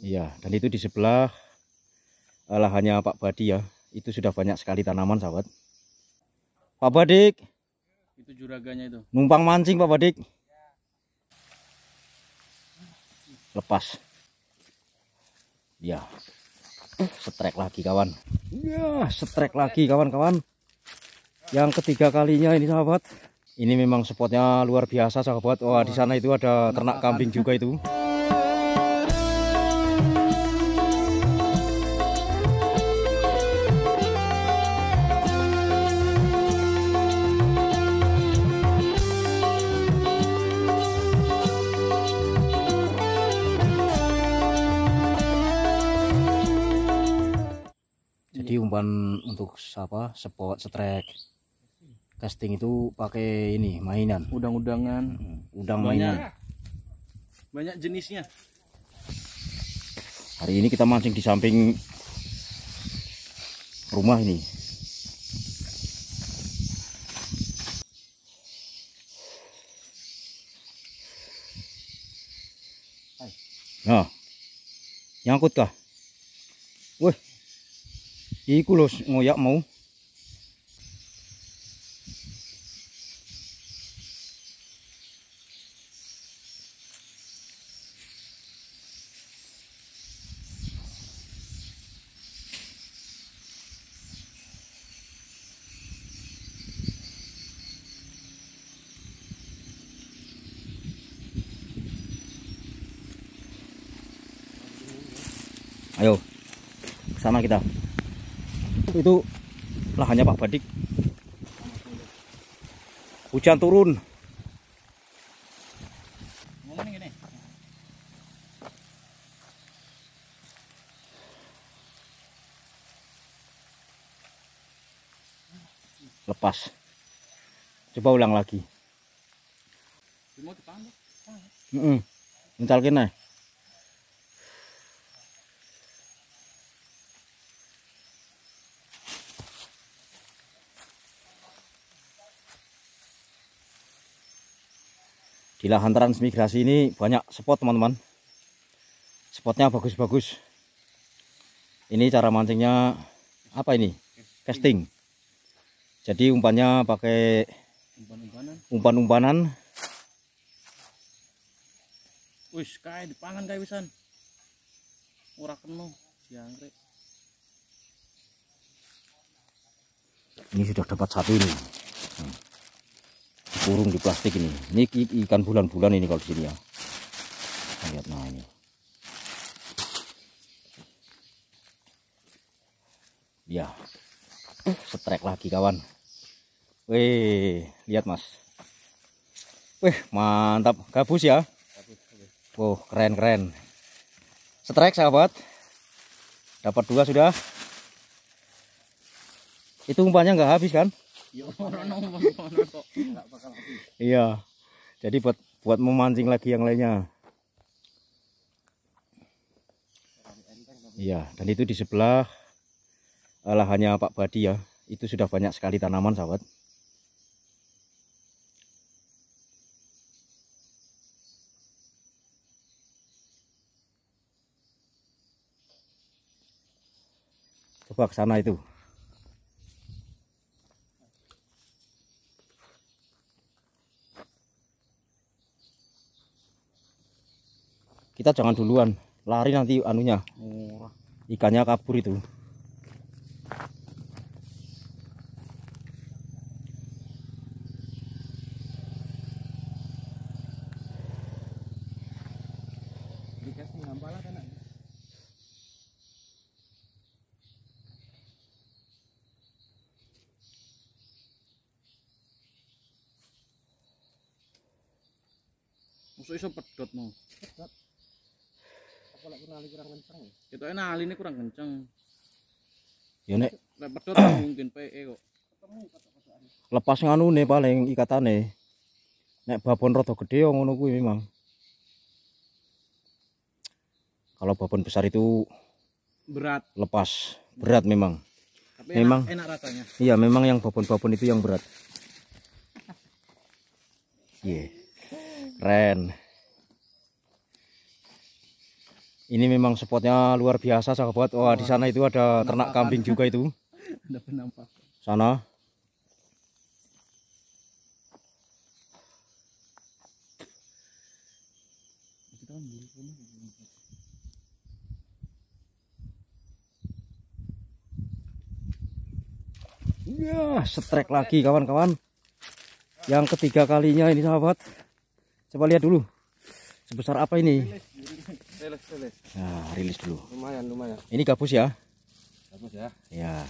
Iya, dan itu di sebelah lahannya Pak Badi ya. Itu sudah banyak sekali tanaman, sahabat. Pak Badik, Itu juraganya itu. numpang mancing Pak Badik. Lepas. Ya. Setrek lagi kawan. Ya, setrek lagi kawan-kawan. Yang ketiga kalinya ini sahabat. Ini memang spotnya luar biasa sahabat. Wah, di sana itu ada ternak kambing juga itu. Jadi umpan untuk spot setrek casting itu pakai ini mainan, Udang-udangan. udang mainan. Banyak jenisnya. Hari ini kita mancing di samping rumah ini. Nah, nyangkut kah? Wih, iku lho ngoyak mau. Ayo, ke sana kita. Itu lahannya Pak Badik. Hujan turun. Ngomong gini. Lepas. Coba ulang lagi. Mau dipanggil. Mental kene. Di lahan transmigrasi ini banyak spot teman-teman. Spotnya bagus-bagus. Ini cara mancingnya apa ini? Casting. Jadi umpannya pakai umpan-umpanan. Wis kae dipangan kae wisan. Ora kena jangkrik. Ini sudah dapat satu ini. Kurung di plastik ini. Ini ikan bulan-bulan ini kalau di sini ya. Lihat nah ini. Ya. Setrek lagi kawan. Wih, lihat Mas. Wih, mantap. Gabus ya. Oh, keren-keren. Setrek sahabat. Dapat 2 sudah. Itu umpannya nggak habis kan? Iya. Jadi buat memancing lagi yang lainnya. Iya, dan itu di sebelah lahannya Pak Badi ya. Itu sudah banyak sekali tanaman sahabat. Coba ke sana itu. Kita jangan duluan, lari nanti anunya. Ikannya kabur itu. Musuh iso pedot mau. Pedot. Apa lek nali kurang kenceng? Itu enak aline kurang kenceng. Ya nek Lek pedot mungkin PE kok. lepas nganune paling ikatane. Nek babon rada gede yo ngono kuwi memang. Kalau babon besar itu berat, lepas, berat memang. tapi memang enak rasanya. Iya, memang yang babon-babon itu yang berat. Iya. Keren. Ini memang spotnya luar biasa sahabat. Wah, di sana itu ada ternak kambing juga itu. Ada penampak. Sana. Ya, setrek lagi kawan-kawan. Yang ketiga kalinya ini sahabat. Coba lihat dulu. Sebesar apa ini? Rilis. Nah, rilis dulu. Lumayan. Ini gabus ya? Bagus ya. Ya.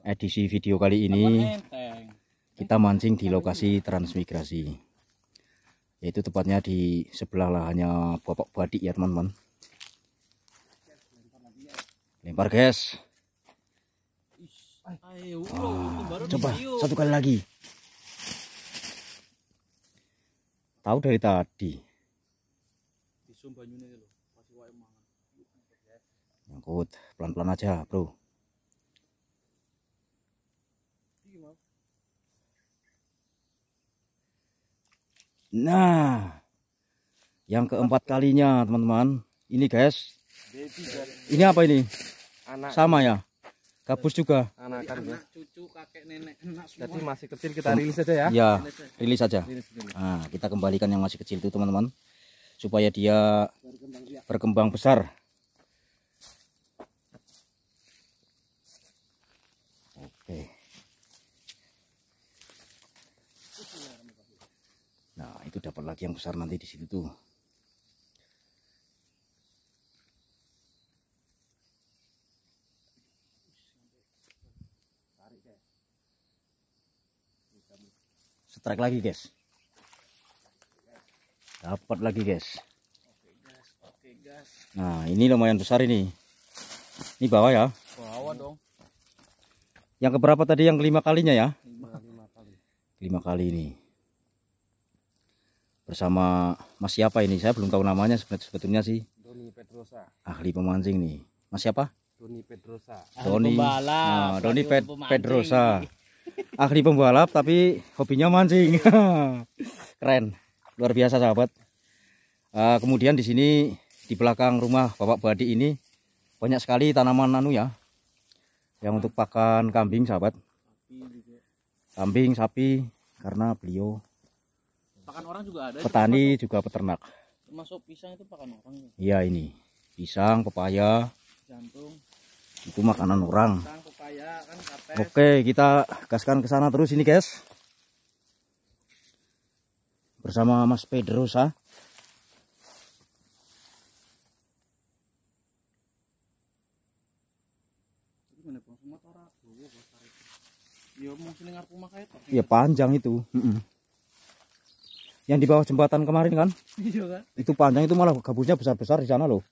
Edisi video kali ini kita mancing di lokasi transmigrasi. Yaitu tepatnya di sebelah lahannya Bapak Badik ya teman-teman. Lempar guys. Coba satu kali lagi. Tahu dari tadi. Nyangkut pelan-pelan aja, bro. Nah, yang keempat kalinya teman-teman. Ini guys. Ini apa ini? Anak. Sama ya? Gabus juga. Anak cucu, kakek, nenek, anak semua. Jadi masih kecil kita rilis saja ya. Ya, rilis saja. Rilis. Nah, kita kembalikan yang masih kecil itu teman-teman. Supaya dia berkembang besar. Oke. Nah, itu dapat lagi yang besar nanti di situ tuh. Strike lagi guys. Dapat lagi guys. Oke, gas. Nah, ini lumayan besar ini. Ini bawah ya. Bawa dong. Yang keberapa tadi? Yang kelima kalinya ya? 5 kali. 5 kali ini. Bersama Mas siapa ini? Saya belum tahu namanya sebetulnya sih. Doni Pedrosa. Ahli pemancing nih. Mas siapa? Doni Pedrosa. Doni. Nah, Doni Pemancing. Pedrosa. Ahli pembalap tapi hobinya mancing. Keren. Luar biasa sahabat. Kemudian di sini di belakang rumah Bapak Badik ini banyak sekali tanaman anu ya. Yang untuk pakan kambing sahabat. Kambing, sapi, karena beliau Pakan orang juga ada. petani juga peternak. Termasuk pisang itu pakan orang. Iya ini. Pisang, pepaya, Jantung. itu makanan orang. Pisang, pepaya kan kapes. Oke, kita gaskan ke sana terus ini, guys. Bersama Mas Pedrosa. Ya panjang itu. Yang di bawah jembatan kemarin kan? Iya kan? Itu panjang, itu malah gabusnya besar-besar di sana loh.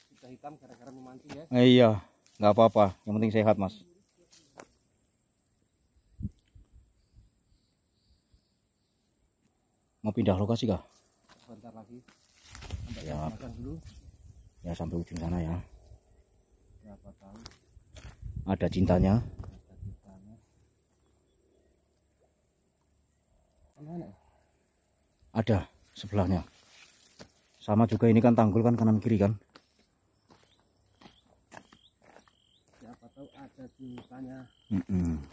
Kita hitam gara-gara memancing ya. Iya, nggak apa-apa. Yang penting sehat, Mas. Mau pindah lokasi kah? Bentar lagi. Ya, Makan dulu. ya sampai ujung sana ya. Berapa tahun? Ada cintanya. Mana? Ada sebelahnya. Sama juga ini kan tanggul kan kanan kiri kan. Siapa tahu ada cintanya.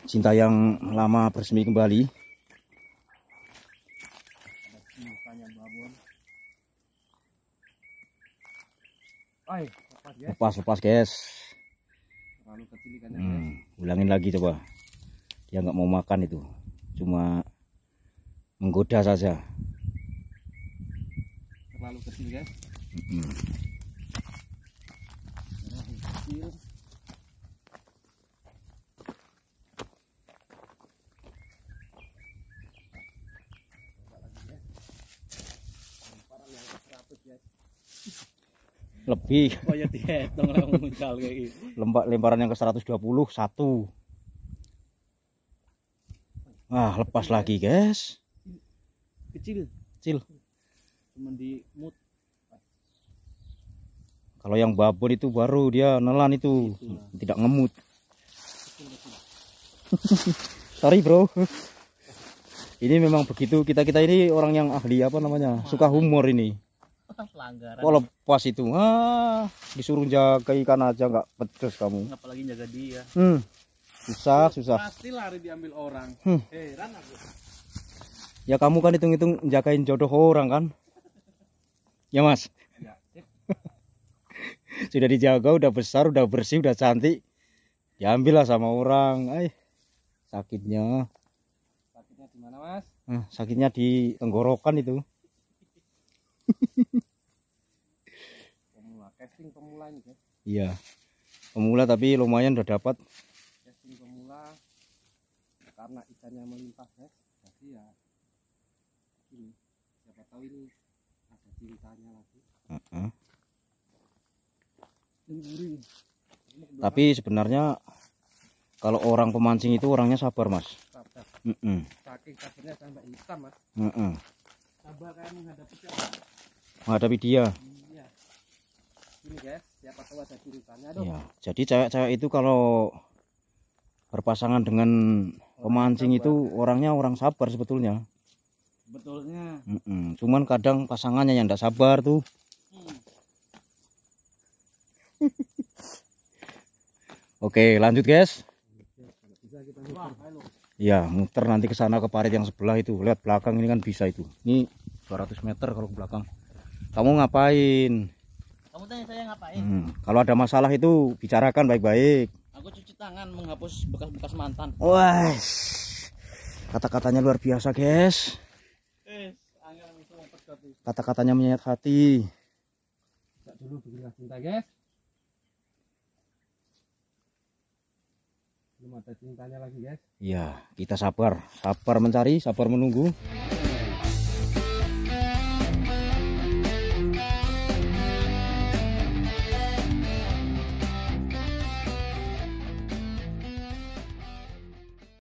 Cinta yang lama bersemi kembali. Ada cintanya babon. Ay, lepas ya. Lepas guys. Terlalu kecil ikannya. Ulangin lagi coba. Dia nggak mau makan itu. Cuma menggoda saja. Terlalu kecil guys. Terlalu kecil. Lebih. Oh ya dihitung lah muncul kayak gitu. Lemparan yang ke 120 satu. Wah, lepas lagi guys. Kecil. Cuman di mut. Kalau yang babon itu baru dia nelan itu. Tidak ngemut. Sorry bro. Ini memang begitu, kita ini orang yang ahli apa namanya, suka humor ini. Pelanggaran. Kok lepas itu, disuruh jaga ikan aja nggak pedes kamu. Apalagi jaga dia. Susah. Pasti lari diambil orang. Heran aku. Ya kamu kan hitung-hitung jagain jodoh orang kan? Ya mas. Ya. Sudah dijaga, udah besar, udah bersih, udah cantik. Diambil lah sama orang. Sakitnya. Sakitnya di mana mas? Sakitnya di tenggorokan itu. Casting pemula ini guys. Iya. Pemula tapi lumayan udah dapat. Casting pemula karena ikannya melimpah guys. Jadi ya ini siapa tahu ini ada cintanya lagi. Tapi sebenarnya kalau orang pemancing itu orangnya sabar mas. Sabar. Saking sabarnya sampai hitam mas. Sabar kayak menghadapi dia. Iya. Ini guys, siapa tahu ada ceritanya dong. Iya. Jadi cewek-cewek itu kalau berpasangan dengan pemancing itu orangnya orang sabar sebetulnya. Betulnya. Cuman kadang pasangannya yang tidak sabar tuh. Oke, lanjut guys. Ya, muter nanti ke sana ke parit yang sebelah itu. Lihat belakang ini kan bisa itu. Ini 200 meter kalau ke belakang. Kamu ngapain? Kamu tanya saya ngapain? Kalau ada masalah itu bicarakan baik-baik. Aku cuci tangan menghapus bekas-bekas mantan. Wah, kata-katanya luar biasa guys. Kata-katanya menyayat hati. Tidak dulu bikin cinta guys. Belum ada cintanya lagi guys. Iya, kita sabar mencari, sabar menunggu.